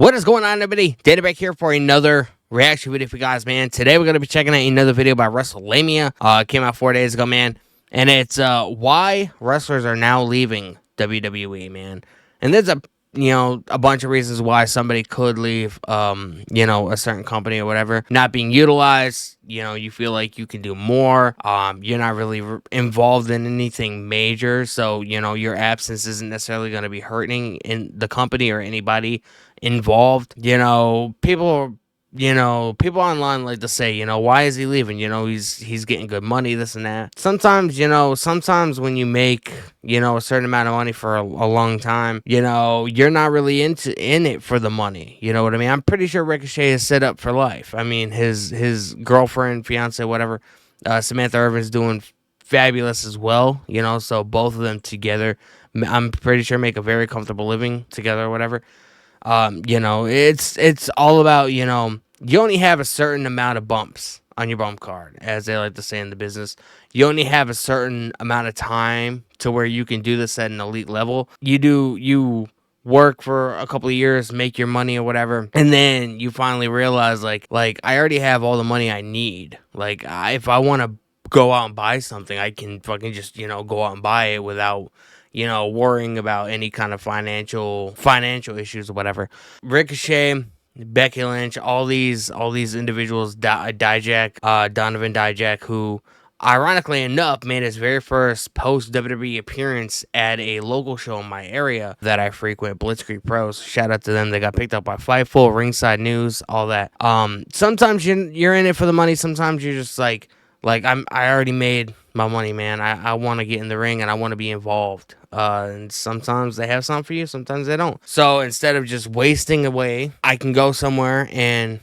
What is going on, everybody? Data back here for another reaction video for you guys, man. Today we're going to be checking out another video by WrestleMania. It came out 4 days ago, man. And it's why wrestlers are now leaving WWE, man. And there's a bunch of reasons why somebody could leave, a certain company or whatever. Not being utilized, you feel like you can do more. You're not really involved in anything major. So, your absence isn't necessarily going to be hurting in the company or anybody involved. People online like to say, why is he leaving? He's getting good money, this and that. Sometimes when you make, a certain amount of money for a long time, you're not really in it for the money. You know what I mean? I'm pretty sure Ricochet is set up for life. I mean, his girlfriend, fiance, whatever, Samantha Irvin's doing fabulous as well, so both of them together, I'm pretty sure make a very comfortable living together or whatever. It's all about, you only have a certain amount of bumps on your bump card, as they like to say in the business. You only have a certain amount of time to where you can do this at an elite level. You work for a couple of years, make your money or whatever, and then you finally realize, like I already have all the money I need. If I want to go out and buy something, I can fucking just, go out and buy it without worrying about any kind of financial issues or whatever. Ricochet, Becky Lynch, all these individuals, Donovan Dijak, who ironically enough made his very first post WWE appearance at a local show in my area that I frequent, Blitzkrieg Pros. Shout out to them. They got picked up by Fightful, Ringside News, all that. Sometimes you're in it for the money. Sometimes you're just like I already made my money, man. I want to get in the ring and I want to be involved. And sometimes they have something for you, sometimes they don't. So instead of just wasting away, I can go somewhere and,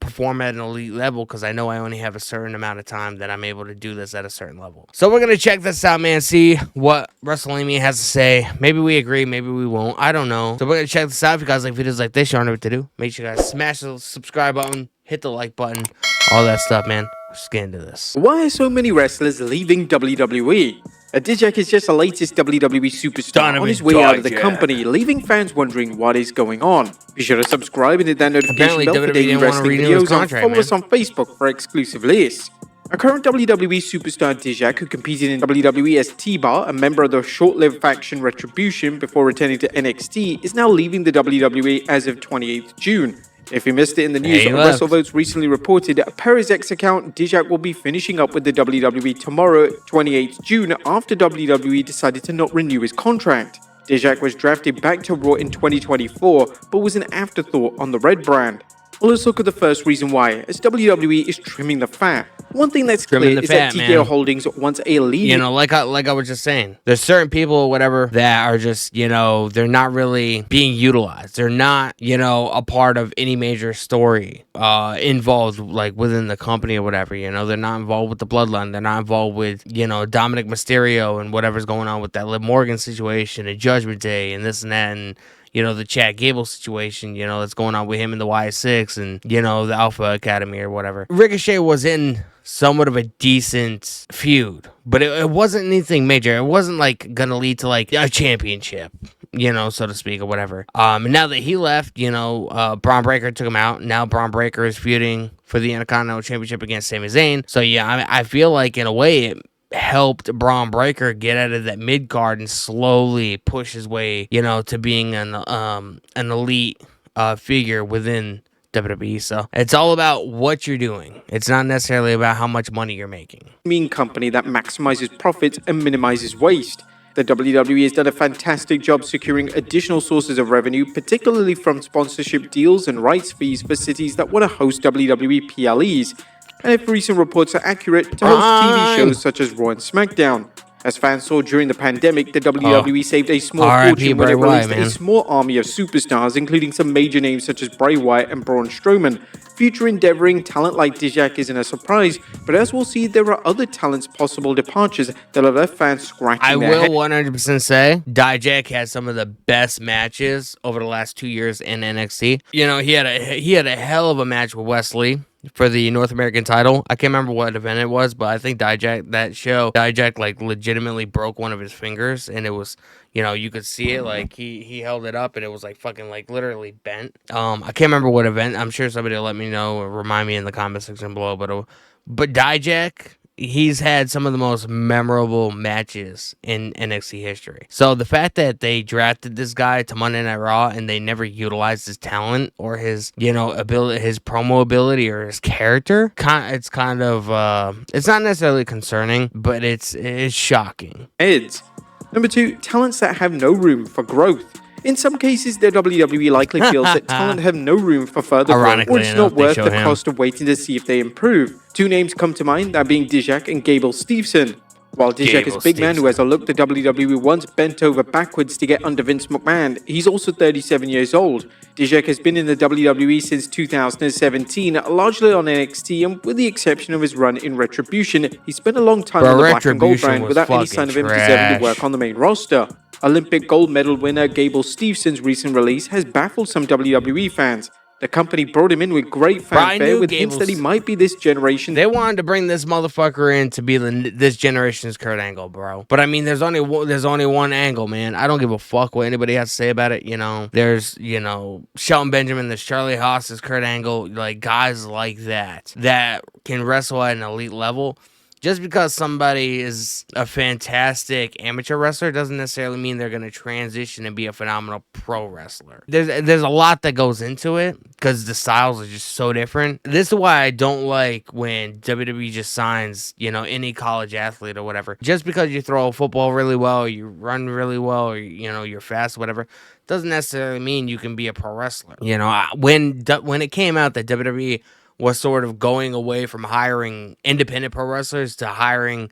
perform at an elite level because I know I only have a certain amount of time that I'm able to do this at a certain level. So we're going to check this out, man, see what WrestleMania has to say. Maybe we agree, maybe we won't. I don't know. So we're going to check this out. If you guys like videos like this, you already know what to do. Make sure you guys smash the subscribe button, hit the like button, all that stuff, man. Let's get into this. Why are so many wrestlers leaving WWE? Dijak is just the latest WWE superstar on his way out of the company, leaving fans wondering what is going on. Be sure to subscribe and hit that notification bell for daily wrestling videos and follow us on Facebook for exclusive lists. A current WWE superstar, Dijak, who competed in WWE as T-Bar, a member of the short-lived faction Retribution before returning to NXT, is now leaving the WWE as of 28th June. If you missed it in the news, WrestleVotes recently reported per his X account, Dijak will be finishing up with the WWE tomorrow, 28th June, after WWE decided to not renew his contract. Dijak was drafted back to Raw in 2024, but was an afterthought on the Red brand. Well, let's look at the first reason why, as WWE is trimming the fat. One thing that's clear is that TKO Holdings wants a lead. Like I was just saying, there's certain people or whatever that are just, they're not really being utilized. They're not, a part of any major story involved, like within the company or whatever. They're not involved with the Bloodline. They're not involved with, Dominic Mysterio and whatever's going on with that Liv Morgan situation and Judgment Day and this and that, and the Chad Gable situation, that's going on with him in the Y6 and, the Alpha Academy or whatever. Ricochet was in somewhat of a decent feud, but it wasn't anything major. It wasn't like gonna lead to like a championship, so to speak, or whatever. And now that he left, Braun Breaker took him out. Now Braun Breaker is feuding for the Intercontinental Championship against Sami Zayn. So yeah, I feel like in a way it helped Braun Breaker get out of that mid card and slowly push his way, to being an elite figure within WWE. So it's all about what you're doing. It's not necessarily about how much money you're making. Company that maximizes profits and minimizes waste. The WWE has done a fantastic job securing additional sources of revenue, particularly from sponsorship deals and rights fees for cities that want to host WWE PLEs. And if recent reports are accurate, to host TV shows such as Raw and SmackDown. As fans saw during the pandemic, the WWE saved a small fortune when it released a small army of superstars, including some major names such as Bray Wyatt and Braun Strowman. Future endeavoring talent like Dijak isn't a surprise, but as we'll see, there are other talents' possible departures that have left fans scratching their heads. I will 100% say Dijak had some of the best matches over the last 2 years in NXT. He had a hell of a match with Wesley. for the North American title. I can't remember what event it was, but I think Dijak like legitimately broke one of his fingers, and it was, you could see it, like he held it up and it was like fucking like literally bent. I can't remember what event. I'm sure somebody will let me know or remind me in the comment section below, but Dijak, he's had some of the most memorable matches in NXT history. So the fact that they drafted this guy to Monday Night Raw and they never utilized his talent or his, ability, his promo ability or his character, it's kind of, it's not necessarily concerning, but it's shocking. Number 2, talents that have no room for growth. In some cases, the WWE likely feels that talent have no room for further growth, or it's not worth the cost of waiting to see if they improve. 2 names come to mind, that being Dijak and Gable Steveson. While Dijak is a big man who has a look the WWE once bent over backwards to get under Vince McMahon, he's also 37 years old. Dijak has been in the WWE since 2017, largely on NXT, and with the exception of his run in Retribution, he spent a long time on the Black and Gold brand without any sign of him deserving to work on the main roster. Olympic gold medal winner Gable Steveson's recent release has baffled some WWE fans. The company brought him in with great fanfare with hints that he might be this generation. They wanted to bring this motherfucker in to be this generation's Kurt Angle, bro. But I mean, there's only one Angle, man. I don't give a fuck what anybody has to say about it. There's Shelton Benjamin, there's Charlie Haas, there's Kurt Angle, like guys like that can wrestle at an elite level. Just because somebody is a fantastic amateur wrestler doesn't necessarily mean they're going to transition and be a phenomenal pro wrestler. There's a lot that goes into it because the styles are just so different. This is why I don't like when WWE just signs, any college athlete or whatever. Just because you throw a football really well, or you run really well, or, you're fast, whatever, doesn't necessarily mean you can be a pro wrestler. When it came out that WWE was sort of going away from hiring independent pro wrestlers to hiring,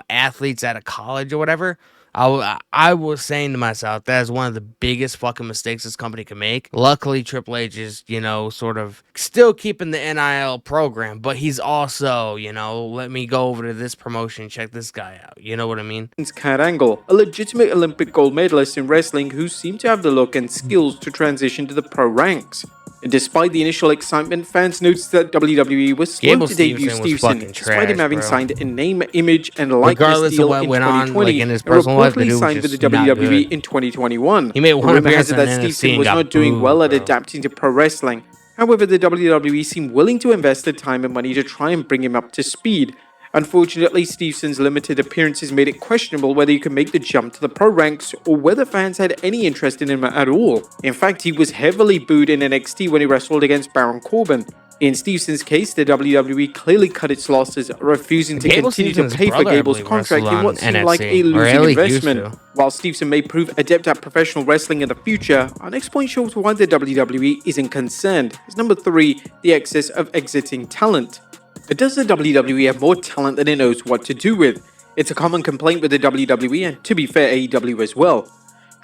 athletes out of college or whatever, I was saying to myself, that is one of the biggest fucking mistakes this company can make. Luckily, Triple H is, sort of still keeping the NIL program, but he's also, let me go over to this promotion, check this guy out. You know what I mean? It's Kurt Angle, a legitimate Olympic gold medalist in wrestling who seemed to have the look and skills to transition to the pro ranks. And despite the initial excitement, fans noticed that WWE was slow to debut Steveson, despite him having signed a name, image, and likeness deal in 2020, and reportedly signed with the WWE in 2021. He made one appearance that Steveson was not doing well at adapting to pro wrestling. However, the WWE seemed willing to invest the time and money to try and bring him up to speed. Unfortunately, Steveson's limited appearances made it questionable whether he could make the jump to the pro ranks or whether fans had any interest in him at all. In fact, he was heavily booed in NXT when he wrestled against Baron Corbin. In Steveson's case, the WWE clearly cut its losses, refusing to continue to pay for Gable's contract in what seemed like a losing investment. While Steveson may prove adept at professional wrestling in the future, our next point shows why the WWE isn't concerned. It's number 3, the excess of exiting talent. Does the WWE have more talent than it knows what to do with? It's a common complaint with the WWE, and to be fair, AEW as well.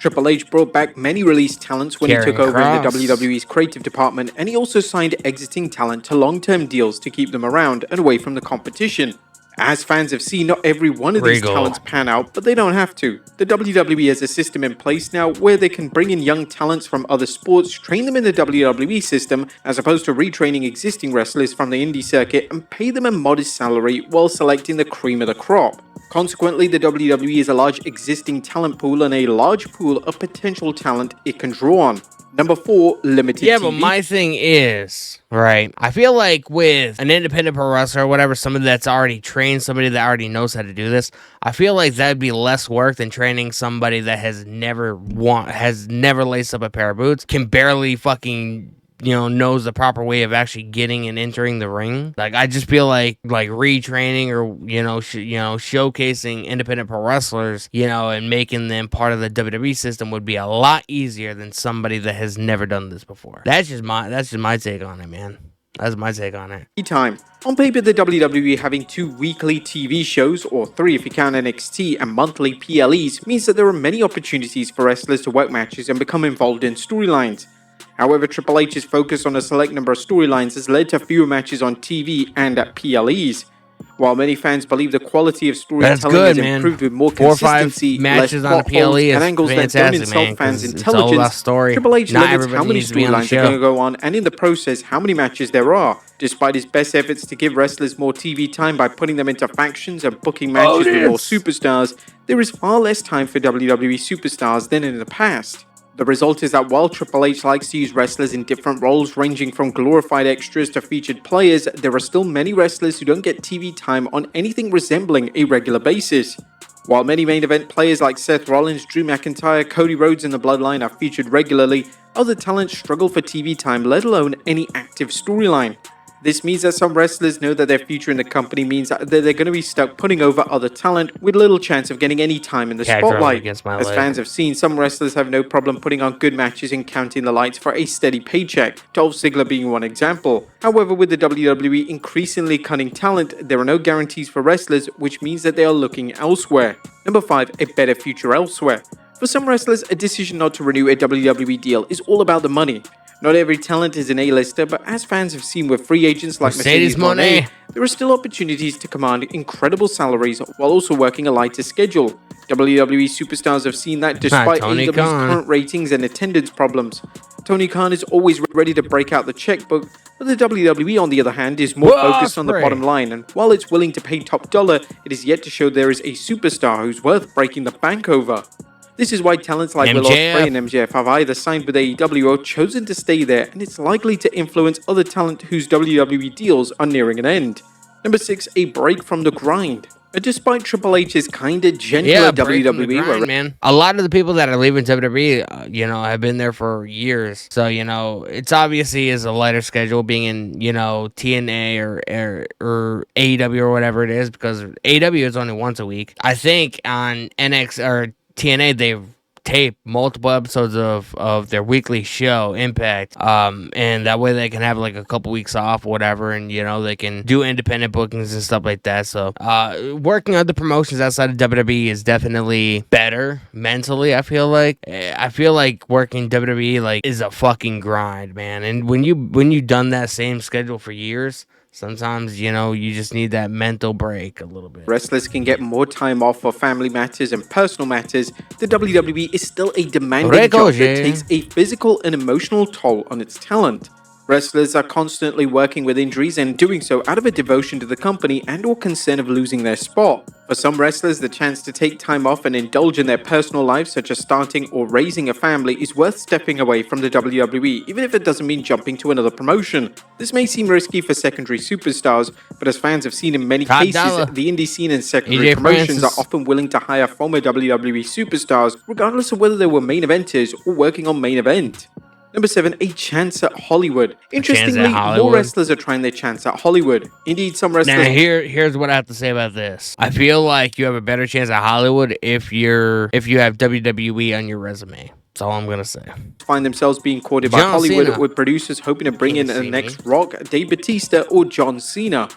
Triple H brought back many released talents when he took over in the WWE's creative department, and he also signed exiting talent to long-term deals to keep them around and away from the competition. As fans have seen, not every one of these talents pan out, but they don't have to. The WWE has a system in place now where they can bring in young talents from other sports, train them in the WWE system, as opposed to retraining existing wrestlers from the indie circuit, and pay them a modest salary while selecting the cream of the crop. Consequently, the WWE is a large existing talent pool and a large pool of potential talent it can draw on. Number 4, limited TV. But my thing is, right, I feel like with an independent pro wrestler or whatever, somebody that's already trained, somebody that already knows how to do this, I feel like that'd be less work than training somebody that has never laced up a pair of boots, can barely fucking knows the proper way of actually getting and entering the ring. Like, I just feel like retraining or, showcasing independent pro wrestlers, and making them part of the WWE system would be a lot easier than somebody that has never done this before. That's just my take on it, man. That's my take on it. Time. On paper, the WWE having 2 weekly TV shows, or 3 if you count NXT, and monthly PLEs means that there are many opportunities for wrestlers to work matches and become involved in storylines. However, Triple H's focus on a select number of storylines has led to fewer matches on TV and at PLEs. While many fans believe the quality of storytelling has improved with more 4 or 5 consistency, less matches on a plot holes, PLE and is angles that don't fantastic, insult man, fans' 'cause it's all about intelligence, story. Triple H Not limits how everybody many needs to be on the storylines are going show. to go on, and in the process, how many matches there are. Despite his best efforts to give wrestlers more TV time by putting them into factions and booking matches with more superstars, there is far less time for WWE superstars than in the past. The result is that while Triple H likes to use wrestlers in different roles ranging from glorified extras to featured players, there are still many wrestlers who don't get TV time on anything resembling a regular basis. While many main event players like Seth Rollins, Drew McIntyre, Cody Rhodes and the Bloodline are featured regularly, other talents struggle for TV time, let alone any active storyline. This means that some wrestlers know that their future in the company means that they're going to be stuck putting over other talent with little chance of getting any time in the spotlight. As fans have seen, some wrestlers have no problem putting on good matches and counting the lights for a steady paycheck, Dolph Ziggler being one example. However, with the WWE increasingly cutting talent, there are no guarantees for wrestlers, which means that they are looking elsewhere. Number 5, a better future elsewhere. For some wrestlers, a decision not to renew a WWE deal is all about the money. Not every talent is an A-lister, but as fans have seen with free agents like Mercedes Moné, there are still opportunities to command incredible salaries while also working a lighter schedule. WWE superstars have seen that despite AEW's current ratings and attendance problems. Tony Khan is always ready to break out the checkbook, but the WWE, on the other hand, is more focused on the bottom line, and while it's willing to pay top dollar, it is yet to show there is a superstar who's worth breaking the bank over. This is why talents like Will Ospreay and MJF have either signed with AEW or chosen to stay there, and it's likely to influence other talent whose WWE deals are nearing an end. Number 6, a break from the grind. Despite Triple H's kinda gentler WWE, man. A lot of the people that are leaving WWE, have been there for years. So, it's obviously is a lighter schedule being in, TNA or AEW or whatever it is, because AEW is only once a week. I think on NX or TNA, they've taped multiple episodes of their weekly show, Impact, and that way they can have like a couple weeks off, whatever, and they can do independent bookings and stuff like that. So, working on the promotions outside of WWE is definitely better mentally. I feel like working WWE is a fucking grind, man. And when you've done that same schedule for years, sometimes, you just need that mental break a little bit. Wrestlers can get more time off for family matters and personal matters. The WWE is still a demanding job that takes a physical and emotional toll on its talent. Wrestlers are constantly working with injuries and doing so out of a devotion to the company and or concern of losing their spot. For some wrestlers, the chance to take time off and indulge in their personal lives, such as starting or raising a family, is worth stepping away from the WWE, even if it doesn't mean jumping to another promotion. This may seem risky for secondary superstars, but as fans have seen in many cases, the indie scene and secondary promotions are often willing to hire former WWE superstars, regardless of whether they were main eventers or working on main event. Number 7, a chance at Hollywood. Interestingly, more wrestlers are trying their chance at Hollywood. Indeed, some wrestlers... Now, here's what I have to say about this. I feel like you have a better chance at Hollywood if you have WWE on your resume. That's all I'm going to say. Find themselves being courted by Hollywood, with producers hoping to bring in the next Rock, Dave Bautista, or John Cena.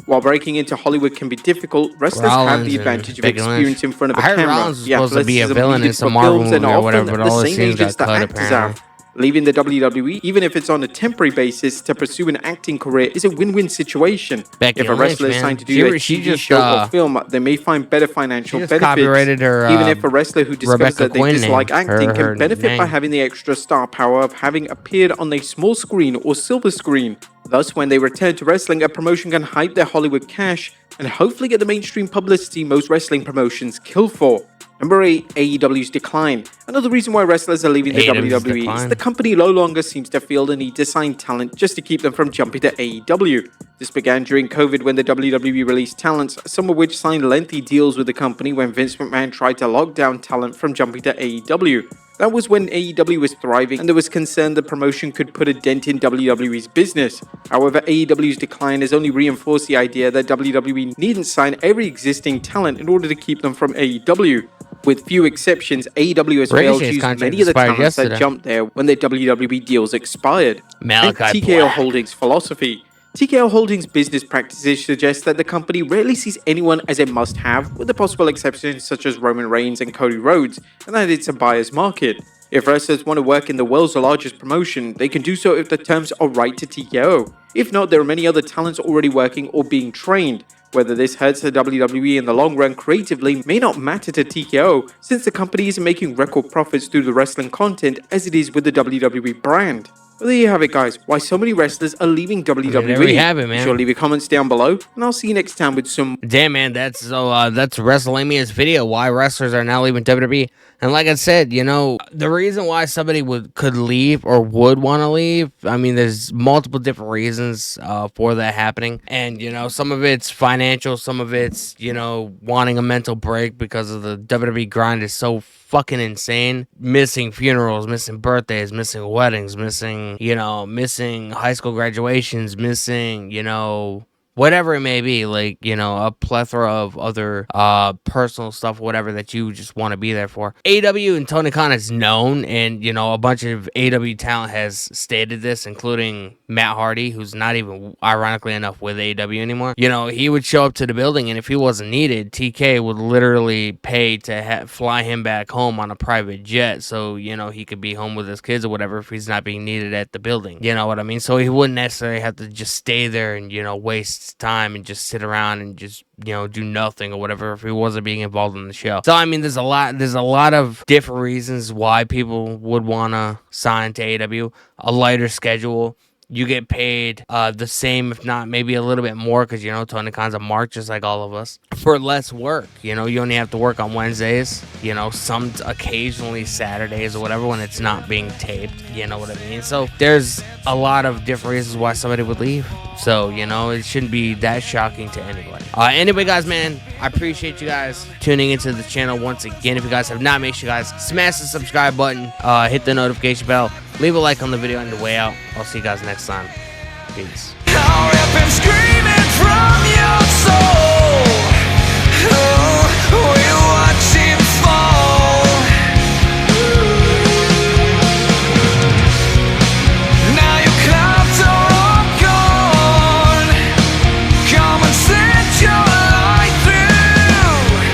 While breaking into Hollywood can be difficult, wrestlers have the advantage of experience in front of a camera. Rollins was supposed to be a villain in some Marvel movie or whatever, but all the scenes got cut, apparently. Leaving the WWE, even if it's on a temporary basis, to pursue an acting career is a win-win situation. If a wrestler is signed to do a TV show or film, they may find better financial benefits. Even if a wrestler who discovers that they dislike acting can benefit by having the extra star power of having appeared on a small screen or silver screen. Thus, when they return to wrestling, a promotion can hype their Hollywood cash and hopefully get the mainstream publicity most wrestling promotions kill for. Number 8, AEW's decline. Another reason why wrestlers are leaving the WWE is the company no longer seems to feel the need to sign talent just to keep them from jumping to AEW. This began during COVID when the WWE released talents, some of which signed lengthy deals with the company when Vince McMahon tried to lock down talent from jumping to AEW. That was when AEW was thriving and there was concern the promotion could put a dent in WWE's business. However, AEW's decline has only reinforced the idea that WWE needn't sign every existing talent in order to keep them from AEW. With few exceptions, AEW has failed to use many of the talents that jumped there when their WWE deals expired. TKO Holdings' philosophy. TKO Holdings' business practices suggest that the company rarely sees anyone as a must-have, with the possible exceptions such as Roman Reigns and Cody Rhodes, and that it's a buyer's market. If wrestlers want to work in the world's largest promotion, they can do so if the terms are right to TKO. If not, there are many other talents already working or being trained. Whether this hurts the WWE in the long run creatively may not matter to TKO, since the company isn't making record profits through the wrestling content as it is with the WWE brand. Well, there you have it, guys. Why so many wrestlers are leaving WWE. There we have it, man. Be sure to leave your comments down below, and I'll see you next time with some. Damn, man, that's WrestleMania's video. Why wrestlers are now leaving WWE. And like I said, you know, the reason why somebody could leave or would want to leave, I mean, there's multiple different reasons for that happening. And, you know, some of it's financial, some of it's, you know, wanting a mental break because of the WWE grind is so fucking insane. Missing funerals, missing birthdays, missing weddings, missing high school graduations, missing, you know, whatever it may be, like, you know, a plethora of other personal stuff, whatever that you just want to be there for. AEW and Tony Khan is known, and, you know, a bunch of AEW talent has stated this, including Matt Hardy, who's not even, ironically enough, with AEW anymore. You know, he would show up to the building, and if he wasn't needed, TK would literally pay to fly him back home on a private jet so, you know, he could be home with his kids or whatever if he's not being needed at the building. You know what I mean? So he wouldn't necessarily have to just stay there and, you know, waste time and just sit around and just, you know, do nothing or whatever if he wasn't being involved in the show. So I mean, there's a lot of different reasons why people would want to sign to AEW. A lighter schedule. You get paid the same, if not maybe a little bit more, because, you know, Tony Khan's a mark just like all of us, for less work. You know, you only have to work on Wednesdays, you know, some occasionally Saturdays or whatever when it's not being taped, you know what I mean? So there's a lot of different reasons why somebody would leave. So, you know, it shouldn't be that shocking to anybody. Anyway, guys, man, I appreciate you guys tuning into the channel once again. If you guys have not, make sure you guys smash the subscribe button, hit the notification bell, leave a like on the video on the way out. I'll see you guys next time. Peace.